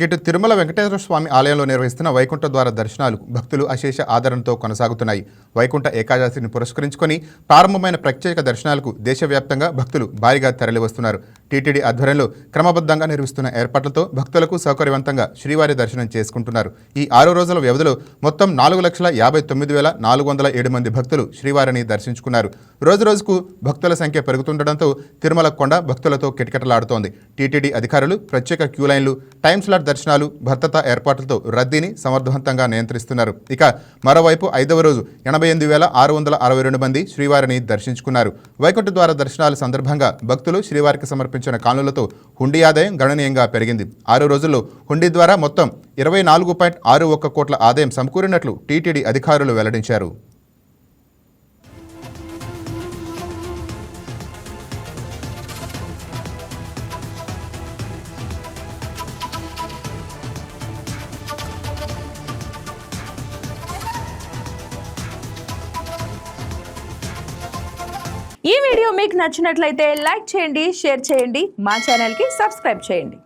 ఇటు తిరుమల వెంకటేశ్వర స్వామి ఆలయంలో నిర్వహిస్తున్న వైకుంఠ ద్వార దర్శనాలు భక్తులు అశేష ఆదరణతో కొనసాగుతున్నాయి. వైకుంఠ ఏకాదశిని పురస్కరించుకొని ప్రారంభమైన ప్రత్యేక దర్శనాలకు దేశవ్యాప్తంగా భక్తులు భారీగా తరలివస్తున్నారు. టీటీడీ ఆధ్వర్యంలో క్రమబద్ధంగా నిర్వహిస్తున్న ఏర్పాట్లతో భక్తులకు సౌకర్యవంతంగా శ్రీవారి దర్శనం చేసుకుంటున్నారు. ఈ 6 రోజుల వ్యవధిలో మొత్తం 4,59,407 మంది భక్తులు శ్రీవారిని దర్శించుకున్నారు. రోజురోజుకు భక్తుల సంఖ్య పెరుగుతుండటంతో తిరుమల కొండ భక్తులతో కిటకిటలాడుతోంది. టీటీడీ అధికారులు ప్రత్యేక క్యూ లైన్లు, టైం స్లాట్ దర్శనాలు, భద్రతా ఏర్పాట్లతో రద్దీని సమర్థవంతంగా నియంత్రిస్తున్నారు. ఇక మరోవైపు 5వ రోజు 88,662 మంది శ్రీవారిని దర్శించుకున్నారు. వైకుంఠ ద్వార దర్శనాల సందర్భంగా భక్తులు శ్రీవారికి సమర్పించిన కానులతో హుండీ ఆదాయం గణనీయంగా పెరిగింది. 6 రోజుల్లో హుండీ ద్వారా మొత్తం 24.61 కోట్ల ఆదాయం సమకూరినట్లు టీటీడీ అధికారులు వెల్లడించారు. ఈ వీడియో మీకు నచ్చినట్లయితే లైక్ చేయండి, షేర్ చేయండి, మా ఛానల్కి సబ్స్క్రైబ్ చేయండి.